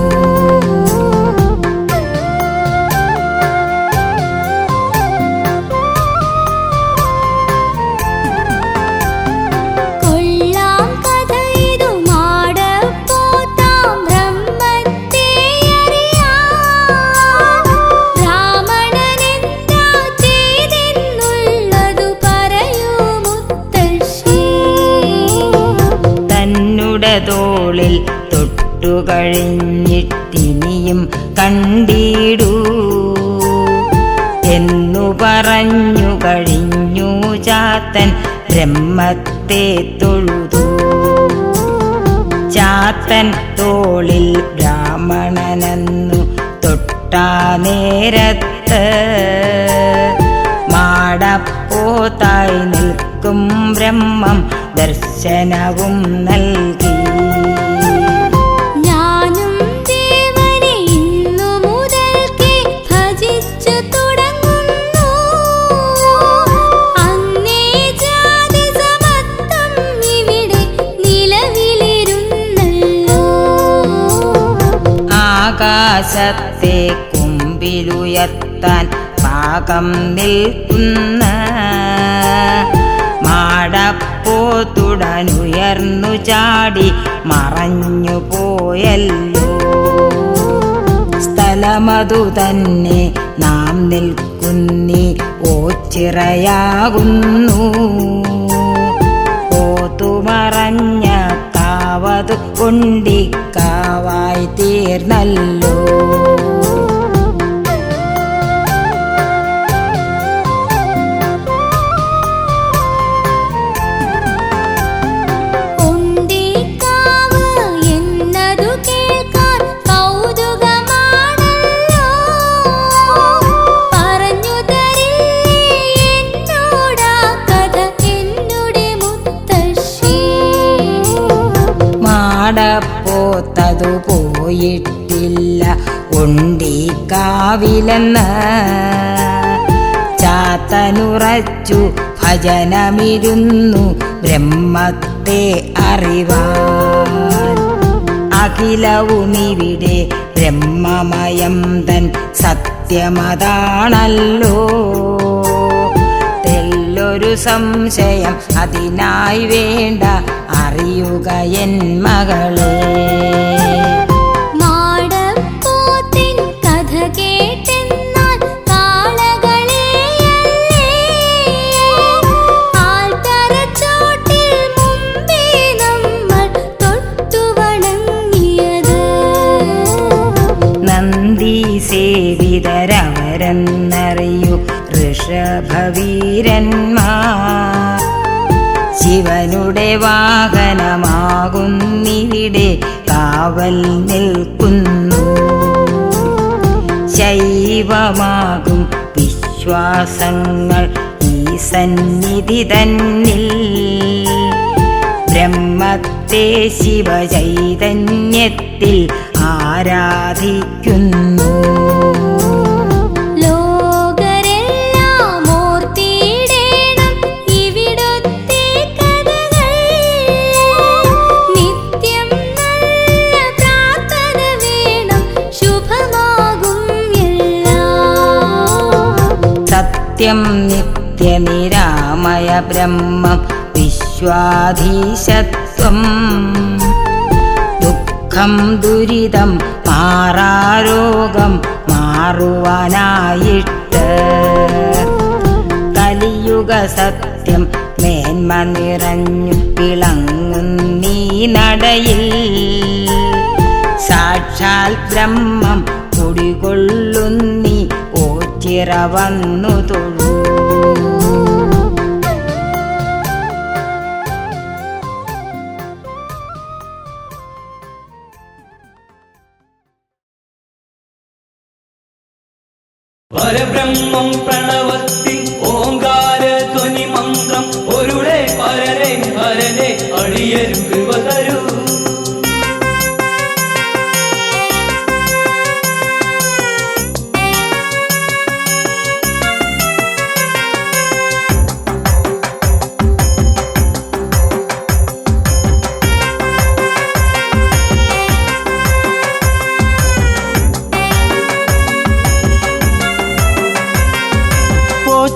കൊള്ളാം കഥ ഇതു മാടപ്പോത്ത കഴിഞ്ഞിട്ടിനിയും കണ്ടിടൂ എന്നു പറഞ്ഞു കഴിഞ്ഞു ചാത്തൻ ബ്രഹ്മത്തെ തൊഴുതു. ചാത്തൻ തോളിൽ ബ്രാഹ്മണനെന്നു തൊട്ടാ നേരത്ത് മാടപ്പോത്തായി നിൽക്കും ബ്രഹ്മം ദർശനവും നൽകി. ഞാനും ദേവനെ ഇന്നു മുതൽക്കേ ഭജിച്ചു തുടങ്ങുന്നു. അങ്ങേ ജാതി സമത്വം ഇവിടെ നിലവിലിരുന്നല്ലോ. ആകാശത്തെ കുമ്പിലുയർത്താൻ പാകം നിൽക്കുന്ന മാടപ്പോത്തുടനുയർന്നു ചാടി മറഞ്ഞു പോയല്ലോ. സ്ഥലമതു തന്നെ നാം നിൽക്കുന്നി ഓച്ചിറയാകുന്നു. പോത്തുമറഞ്ഞ കാവതു കൊണ്ടിക്കാവായി തീർന്നല്ലോ. ഉണ്ടിക്കാവ് എന്നതു കേൾക്കാൻ കൗതുകമാണല്ലോ. പറഞ്ഞു തരില്ലേ എന്നോടാ കഥ എന്നുടെ മുത്തശ്ശി. മാടപ്പോത്തതു പോയിട്ടില്ല ഉണ്ടിക്കാവിലെന്ന് ചാത്തനുറച്ചു ഭജനമിരുന്നു ബ്രഹ്മത്തെ അറിവാൻ. അഖിലവുമിവിടെ ബ്രഹ്മമയം തൻ സത്യമതാണല്ലോ. തെല്ലൊരു സംശയം അതിനായി വേണ്ട അറിയുക എൻ മകളെ. മാടപ്പോത്തിൻ കഥ കേട്ടെന്നാൽ കാളകളെയല്ലേ ആൽത്തറച്ചോട്ടിൽ മുമ്പേ നമ്മൾ തൊട്ടു വണങ്ങിയത്. നന്ദി സേവിതരവരെന്നറിയൂ ഋഷഭവീരന്മാർ. ശിവനുടെ വാഹനമാകുന്നിവിടെ കാവൽ നിൽക്കുന്നു. ശൈവമാകും വിശ്വാസങ്ങൾ ഈ സന്നിധി തന്നിൽ. ബ്രഹ്മത്തെ ശിവചൈതന്യത്തിൽ ആരാധിക്കുന്നു. ലോകരെല്ലാം ഓർത്തിടേണം ഇവിടുത്തെ കഥകൾ. നിത്യം നല്ല പ്രാർത്ഥന വേണം ശുഭമാകും എല്ലാം. സത്യം നിത്യനിരാമയ ബ്രഹ്മം വിശ്വാധീശത്വം. ദുഃഖം ദുരിതം മാറാരോഗം മാറുവാനായിട്ട്. കലിയുഗ സത്യം മേന്മ നിറഞ്ഞു വിളങ്ങുന്നീ നടയിൽ. സാക്ഷാൽ ബ്രഹ്മം കുടികൊള്ളുന്നീ ഓച്ചിറ വന്നു തൊഴൂ. പരബ്രഹ്മം പ്രണവത്തിൽ ഓങ്കാര ധ്വനി മന്ത്രം ഒരുളെ പരരെ ഹരനെ അടിയരും കൃപ തരൂ.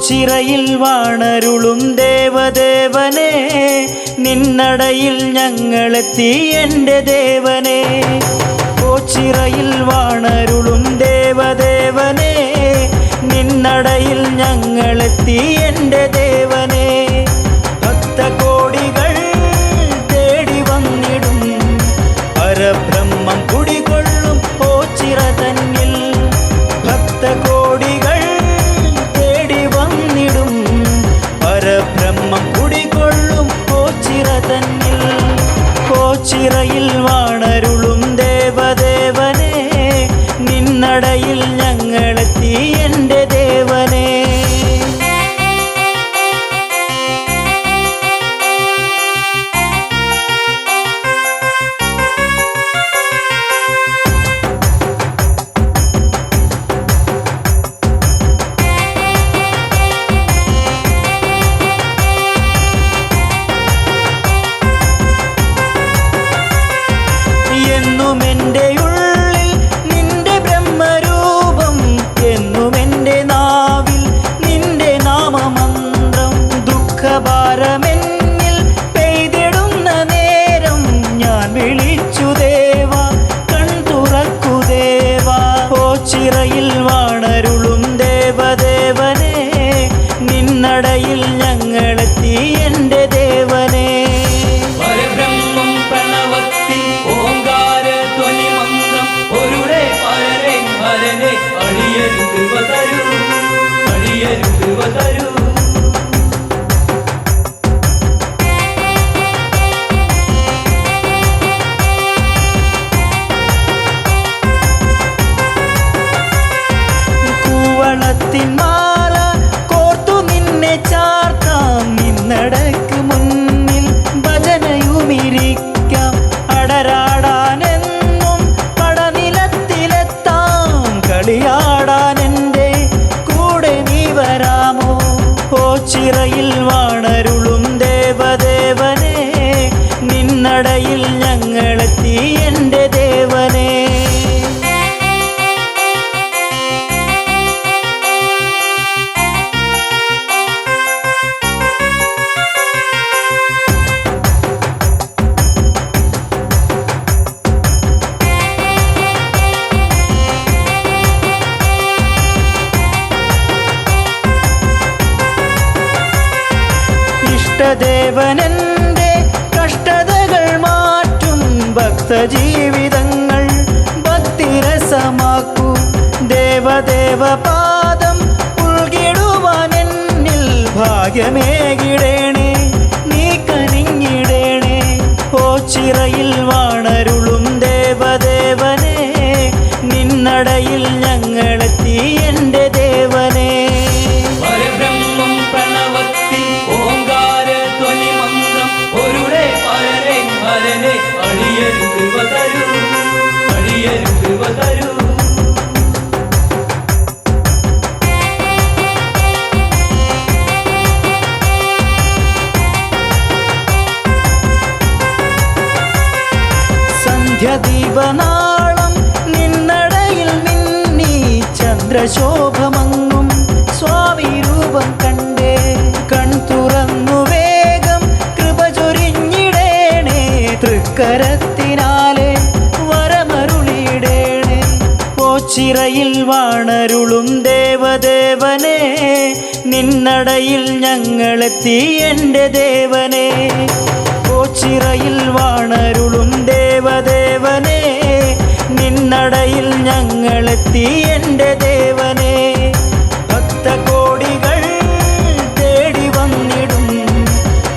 ചിറയിൽ വാണരുളും ദേവദേവനെ നിന്നടയിൽ ഞങ്ങളെത്തി എൻ്റെ ദേവനെ. ഓച്ചിറയിൽ വാണരുളും ദേവദേവനെ നിന്നടയിൽ ഞങ്ങളെത്തി എൻ്റെ ദേവനെ. ഭക്തകോടികൾ തേടി വന്നിടും പരബ്രഹ്മം എൻ്റെ ഉള്ളിൽ നിന്റെ ബ്രഹ്മരൂപം, എന്നും എൻ്റെ നാവിൽ നിന്റെ നാമമന്ത്രം. ദുഃഖഭാരമെന്നിൽ പെയ്തിടുന്ന നേരം ഞാൻ വിളിച്ചു ദേവാ, കൺ തുറക്കു ദേവാ. ഓച്ചിറയിൽ വാണരുളും ദേവദേവനെ, നിന്നടയിൽ ഞങ്ങളെത്തി എൻ്റെ ദേവനെ. പരബ്രഹ്മം പ്രണവത്തിൽ ഓങ്കാര ധ്വനി മന്ത്രം ഒരുടെ പരരെ ഹരനെ അടിയരു കൃപ തരൂ, അടിയരു കൃപ തരൂ. കൂവളത്തിൻ മാല കോർത്തു നിന്നെ ചാർത്താം, നിന്നടക്ക് മുന്നിൽ ഭജനയുമിരിക്കാം. അടരാടാനെന്നും പടനിലത്തിലെത്താം, കളിയാടാൻ എൻ്റെ കൂടെ നീ വരാമോ? ഓച്ചിറയിൽ വാണരുളും ദേവദേവനെ, നിന്നടയിൽ ഞങ്ങളെത്തി എൻ്റെ ദേവനെ. ഇഷ്ടദേവനെൻ്റെ കഷ്ടതകൾ മാറ്റും, ഭക്തജീവിതങ്ങൾ ഭക്തിരസമാക്കൂ. ദേവദേവ പാദം ഉൾകിടുവാൻ എന്നിൽ ഭാഗ്യമേകിടേണേ, നീ കനിഞ്ഞിടേണേ. ഓച്ചിറയിൽ വാണരുളും ദേവദേവനെ, നിന്നടയിൽ ഞങ്ങളെത്തി എൻ്റെ ദേവനെ. പരബ്രഹ്മം പ്രണവത്തിൽ ഓങ്കാര ധ്വനി മന്ത്രം ഒരുടെ പരരെ ഹരനെ അടിയരു കൃപ തരൂ, അടിയരു കൃപ തരൂ. സന്ധ്യദീപനാളം നിന്നടയിൽ മിന്നി, ചന്ദ്രശോഭമങ്ങും സ്വാമി രൂപം കണ്ടേ. കൺ തുറന്നു വേഗം കൃപ ചൊരിഞ്ഞിടേണേ, തൃക്കരത്തിനാലെ വരമരുളിയിടേണേ. ഓച്ചിറയിൽ വാണരുളും ദേവദേവനെ, നിന്നടയിൽ ഞങ്ങളെത്തി എൻ്റെ ദേവനെ. ഓച്ചിറയിൽ വാണരുളും ദേവദേവനെ, നിന്നടയിൽ ഞങ്ങളെത്തി എൻ്റെ ദേവനെ. ഭക്തകോടികൾ തേടി വന്നിടും,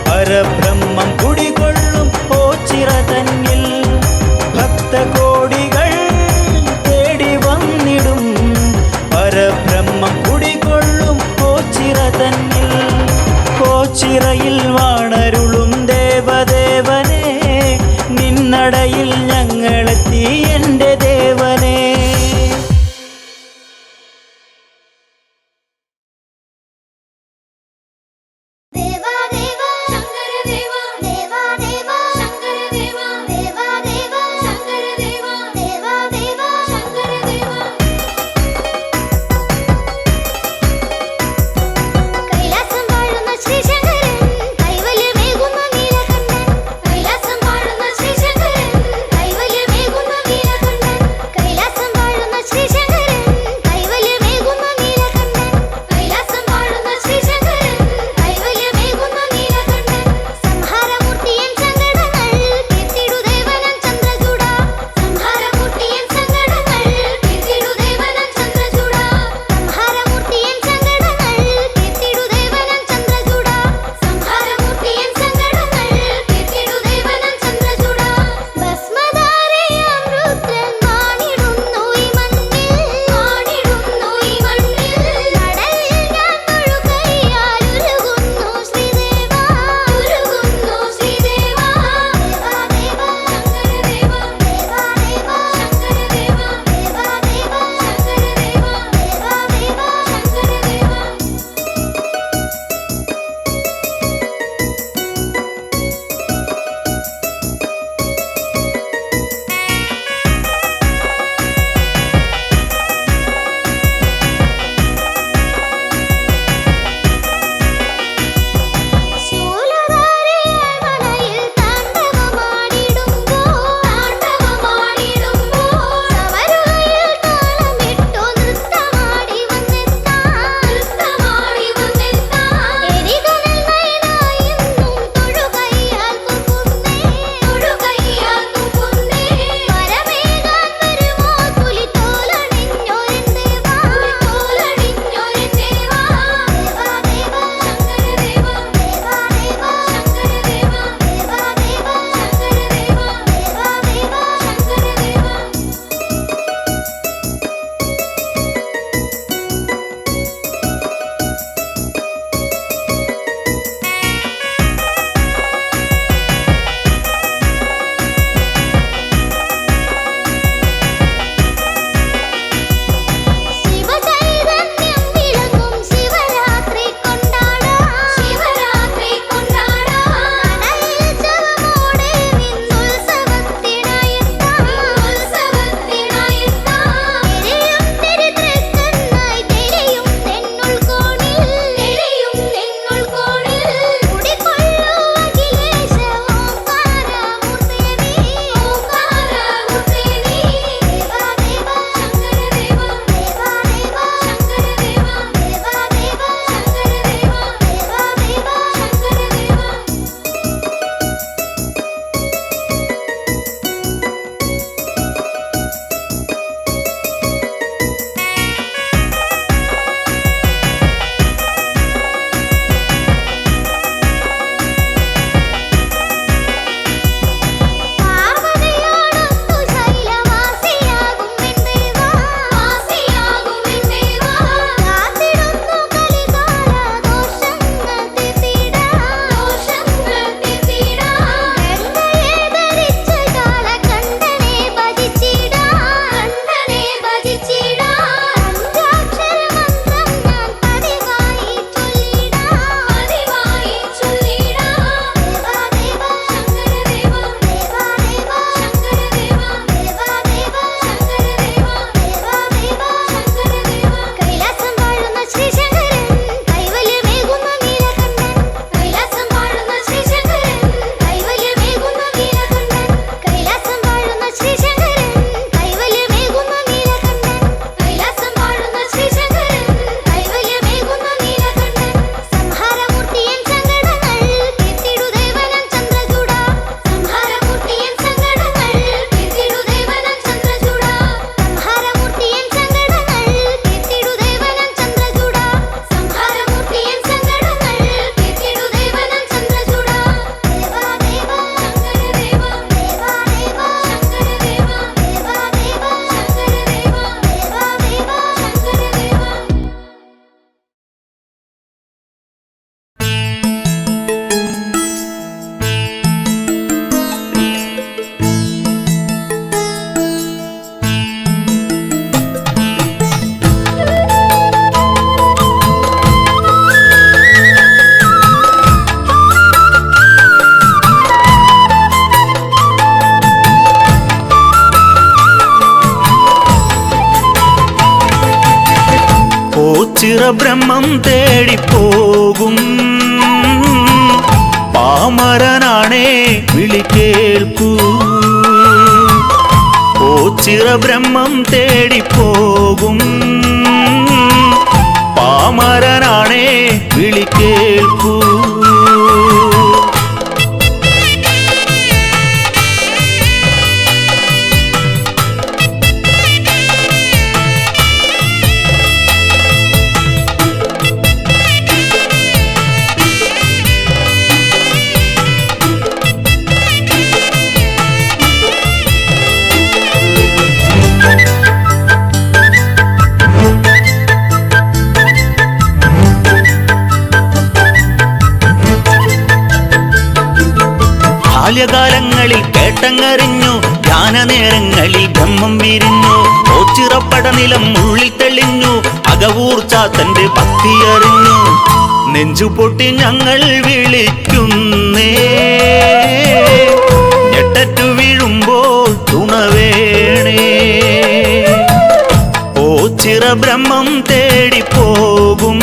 പരബ്രഹ്മം കുടികൊള്ളും ഓച്ചിറ തന്നിൽ. ഭക്തകോടികൾ തേടി വന്നിടും, പരബ്രഹ്മം കുടികൊള്ളും ഓച്ചിറ തന്നിൽ. ഓച്ചിറയിൽ വാണരുളും ദേവദേവനെ, നിന്നടയിൽ ഞങ്ങളെത്തി എൻ്റെ ദേവനെ. ദേവാ ദേവാ ശങ്കര ദേവാ, ദേവാ ദേവാ ശങ്കര ദേവാ, ദേവാ ദേവാ ശങ്കര ദേവാ, ദേവാ ദേവാ ശങ്കര ദേവാ. കൈലാസം വാഴുന്ന ശ്രീശങ്കരൻ, കൈവല്യമേകുന്ന നീലകണ്ഠൻ. കൈലാസം വാഴുന്ന ശ്രീശങ്കരൻ, കൈവല്യമേകുന്ന ചിറബ്രഹ്മം തേടിപ്പോകും പാമരനാണേ വിളി കേൾക്കൂ. ഓ ചിറബ്രഹ്മം തേടിപ്പോകും പാമരനാണേ വിളി കേൾക്കൂ. ബാല്യകാലങ്ങളിൽ കേട്ടങ്ങറിഞ്ഞു, ധ്യാനനേരങ്ങളിൽ ബ്രഹ്മം വിരിഞ്ഞു. ഓച്ചിറപ്പടനിലം ഉള്ളിൽ തെളിഞ്ഞു, അകവൂർ ചാത്തന്റെ ഭക്തിയറിഞ്ഞു. നെഞ്ചുപൊട്ടി ഞങ്ങൾ വിളിക്കുന്നേ, ഞെട്ടറ്റു വീഴുമ്പോൾ തുണവേണേ. ഓച്ചിറബ്രഹ്മം തേടിപ്പോകും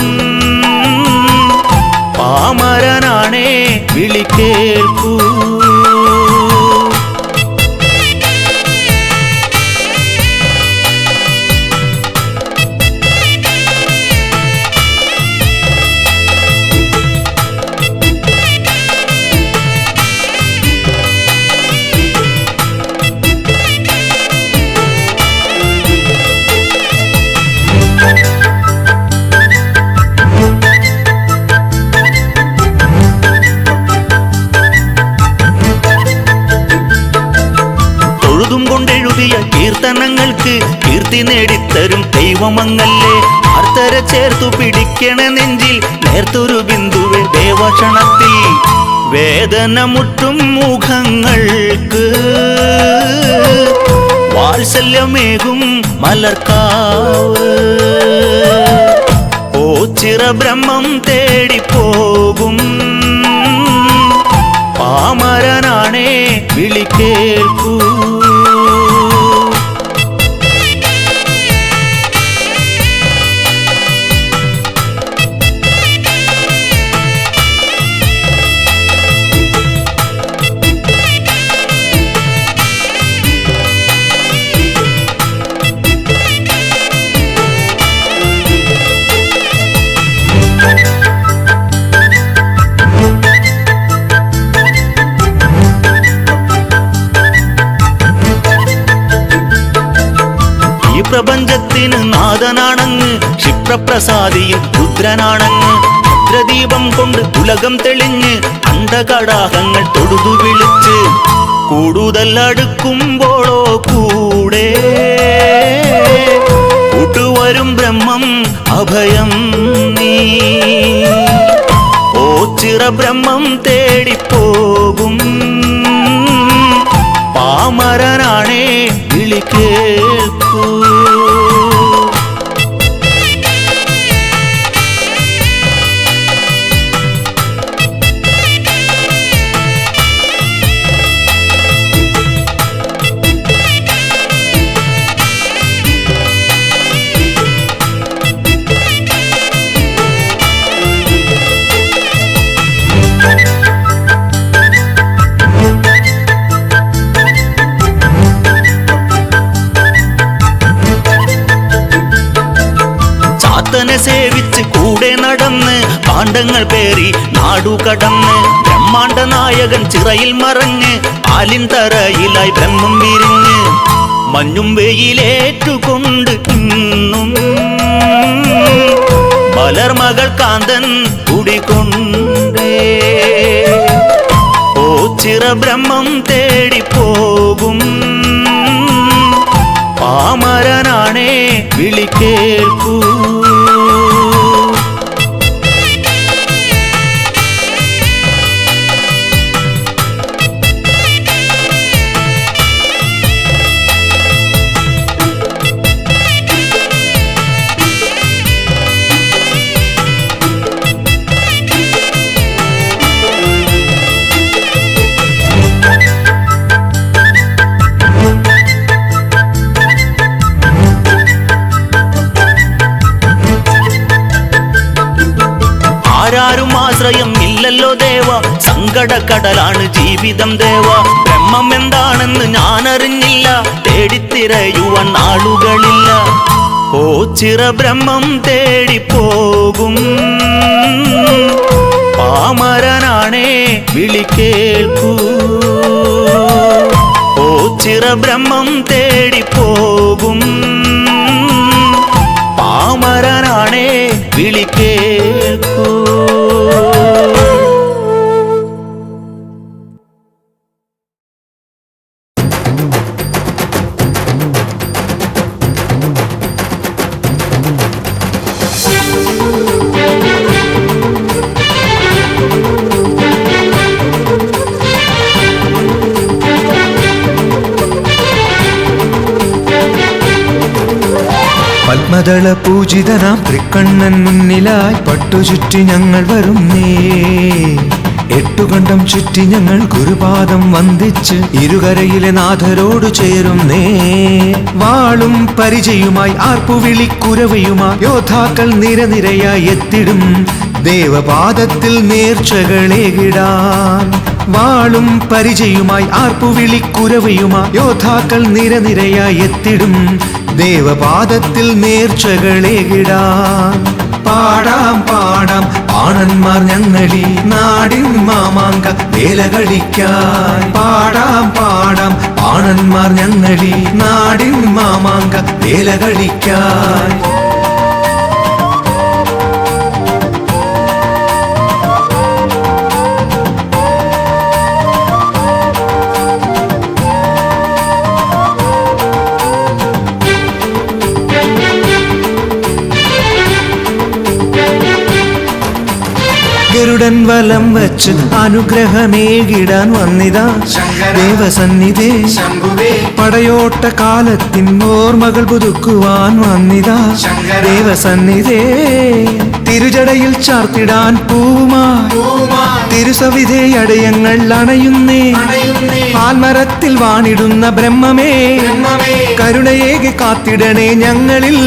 പാമരനാണേ വിളി കേൾക്കൂ. കൊണ്ടെഴുതിയ കീർത്തനങ്ങൾക്ക് കീർത്തി നേടിത്തരും ദൈവമങ്ങല്ലേ. ആർത്തര ചേർത്തു പിടിക്കണ നെഞ്ചിൽ നേർത്തൊരു ബിന്ദുവെ ദേവക്ഷണത്തിൽ. വേദന മുട്ടും മുഖങ്ങൾക്ക് വാത്സല്യമേകും മലർക്കാവ്. ഓ ചിറബ്രഹ്മം തേടിപ്പോകും പാമരനാണേ വിളി കേൾക്കൂ. പ്രപഞ്ചത്തിന് നാഥനാണങ്ങ്, ക്ഷിപ്രപ്രസാദിയും രുദ്രനാണങ്ങ്. ഭദ്രദീപം കൊണ്ട് ഉലകം തെളിഞ്ഞ് അന്ധകടാഹങ്ങൾ തൊടുതു വിളിച്ച്. കൂടുതൽ അടുക്കുമ്പോഴോ കൂടെ കൂട്ടുവരും ബ്രഹ്മം അഭയം നീ. ഓ ചിറബ്രഹ്മം തേടിപ്പോകും പാമരനാണേ വിളി കേൾക്കൂ. ചാത്തനെ സേവിച്ച് കൂടെ നടന്ന് പാണ്ഡങ്ങൾ പേറി നാടുകടന്ന്. ബ്രഹ്മാണ്ഡ നായകൻ ചിറയിൽ മറഞ്ഞ് ആലിൻ തറയിലായി ബ്രഹ്മം വിരിഞ്ഞ്. മഞ്ഞും വെയിലേറ്റുകൊണ്ട് ഇന്നും മലർമകൾ കാന്തൻ കുടികൊണ്ടേ. ഓ ചിറബ്രഹ്മം തേടിപ്പോകും പാമരനാണേ വിളി കേൾക്കൂ. ആശ്രയം ഇല്ലല്ലോ ദേവ, സങ്കടക്കടലാണ് ജീവിതം ദേവ. ബ്രഹ്മം എന്താണെന്ന് ഞാൻ അറിഞ്ഞില്ല, തേടിത്തിരയുവാൻ നാളുകളില്ല. ഓ ചിറ ബ്രഹ്മം തേടിപ്പോകും പാമരനാണേ വിളി കേൾക്കൂ. ഓ ചിറ ബ്രഹ്മം തേടിപ്പോകും പാമരനാണേ വിളി കേൾക്കൂ. പത്മദള പൂജിതനാം തൃക്കണ്ണൻ മുന്നിലായി പട്ടുചുറ്റി ഞങ്ങൾ വരുന്നേ. എട്ടുകണ്ടം ചുറ്റി ഞങ്ങൾ ഗുരുപാദം വന്ദിച്ച് ഇരുകരയിലെ നാഥരോട് ചേരുന്നേ. വാളും പരിചയുമായി ആർപ്പുവിളിക്കുരവയുമായി യോദ്ധാക്കൾ നിരനിരയായി എത്തിടും ദേവപാദത്തിൽ നേർച്ചകളേകിടാൻ. വാളും പരിചയുമായി ആർപ്പുവിളിക്കുരവയുമായി യോദ്ധാക്കൾ നിരനിരയായി എത്തിടും ദേവപാദത്തിൽ നേർച്ചകളേകിടാൻ. പാടാം പാടാം ആണന്മാർ ഞങ്ങളി നാടിൻ മാമാങ്ക വേലകളിക്കാൻ. പാടാം പാടാം ആണന്മാർ ഞങ്ങളി നാടിൻ മാമാങ്ക വേലകളിക്കാൻ. ഗരുഡൻ വലം വച്ച് അനുഗ്രഹമേകിടാൻ വന്നിതാ ദേവസന്നിധേ. പടയോട്ട കാലത്തിൻ ഓർമ്മകൾ പുതുക്കുവാൻ വന്നിതാ ദേവസന്നിധേ. തിരുജടയിൽ ചാർത്തിടാൻ പൂവുമായി തിരുസവിധേ അടയങ്ങൾ അണയുന്നേ. ആൽമരത്തിൽ വാണിടുന്ന ബ്രഹ്മമേ, കരുണയേകി കാത്തിടണേ ഞങ്ങളിൽ.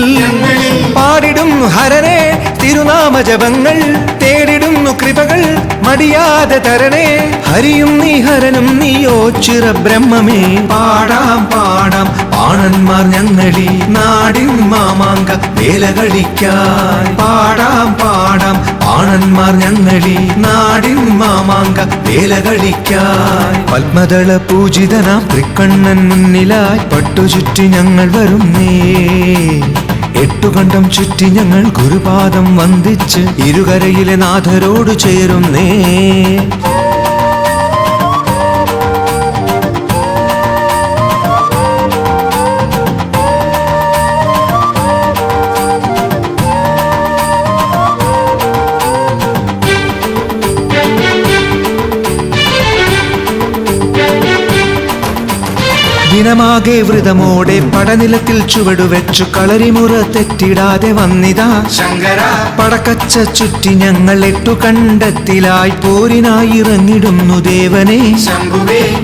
പാടിടും ഹരനെ തിരുനാമജപങ്ങൾ, തേടിടുന്നു കൃപകൾ മടിയാതെ തരണേ. ഹരിയും നീ ഹരനും നീയോ ചിറ ബ്രഹ്മമേ. പാടാം പാടാം ആണന്മാർ ഞങ്ങളി നാടിൻ മാമാങ്ക വേലകളിക്കാൻ. പാടാം പാടാം ആണന്മാർ ഞങ്ങളി നാടിൻ മാമാങ്ക വേലകളിക്കാൻ. പത്മദള പൂജിതനാം തൃക്കണ്ണൻ മുന്നിലായി പട്ടുചുറ്റി ഞങ്ങൾ വരുന്നേ. എട്ടുകണ്ടം ചുറ്റി ഞങ്ങൾ ഗുരുപാദം വന്ദിച്ച് ഇരുകരയിലെ നാഥരോട് ചേരുന്നേ. ദിനമാകെ വ്രതമോടെ പടനിലത്തിൽ ചുവടുവെച്ചു കളരിമുറ തെറ്റിടാതെ വന്നിതാ ശങ്കര. പടക്കച്ച ചുറ്റി ഞങ്ങൾ എട്ടുകണ്ടത്തിലായി പോരിനായി ഇറങ്ങിടുന്നു ദേവനെ.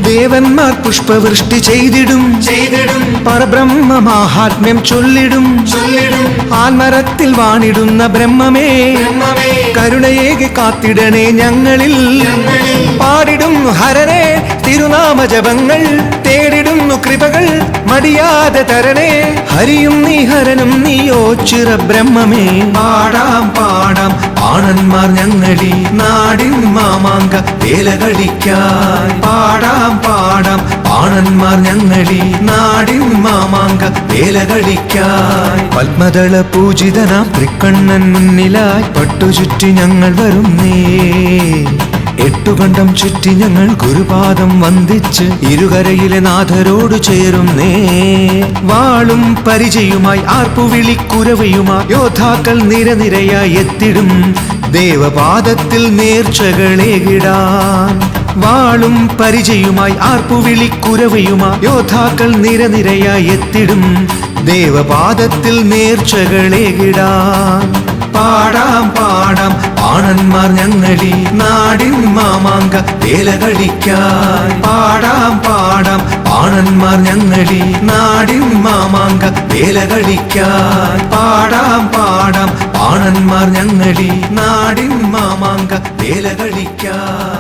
ദേവന്മാർ പുഷ്പവൃഷ്ടി ചെയ്തിടും പരബ്രഹ്മ മാഹാത്മ്യം ചൊല്ലിടും. ആൽമരത്തിൽ വാണിടുന്ന ബ്രഹ്മമേ, കരുണയേകി കാത്തിടണേ ഞങ്ങളിൽ. പാടിടും ഹരനെ തിരുനാമജപങ്ങൾ, തേടിടുന്നു കൃപകൾ മടിയാതെ തരണേ. ഹരിയും നീ ഹരനും നീയോ ചിറ ബ്രഹ്മമേ. പാടാം പാടാം ആണന്മാർ ഞങ്ങളി നാടിൻ മാമാങ്ക വേലകളിക്കാൻ. പാടാം പാടാം ആണന്മാർ ഞങ്ങളി നാടിൻ മാമാങ്ക വേലകളിക്കാൻ. പത്മദള പൂജിതനാം തൃക്കണ്ണൻ മുന്നിലായി പട്ടുചുറ്റി ഞങ്ങൾ വരുന്നേ. എട്ടുകണ്ടം ചുറ്റി ഞങ്ങൾ ഗുരുപാദം വന്ദിച്ച് ഇരുകരയിലെ നാഥരോട് ചേരുന്നേ. വാളും പരിചയുമായി ആർപ്പുവിളിക്കുരവയുമായി യോദ്ധാക്കൾ നിരനിരയായി എത്തിടും ദേവപാദത്തിൽ നേർച്ചകളേകിടാൻ. വാളും പരിചയുമായി ആർപ്പുവിളിക്കുരവയുമായി യോദ്ധാക്കൾ നിരനിരയായി എത്തിടും ദേവപാദത്തിൽ നേർച്ചകളേകിടാൻ. പാടാം പാടാം ആണന്മാർ ഞങ്ങളി നാടിൻ മാമാ മാമാങ്ക വേല കളിക്കാൻ പാടാം പാടാം പാണന്മാർ ഞങ്ങളി നാടിൻ മാമാങ്ക വേല കളിക്കാൻ പാടാം പാടാം പാണന്മാർ ഞങ്ങളി നാടിൻ മാമാങ്ക വേല കളിക്കാൻ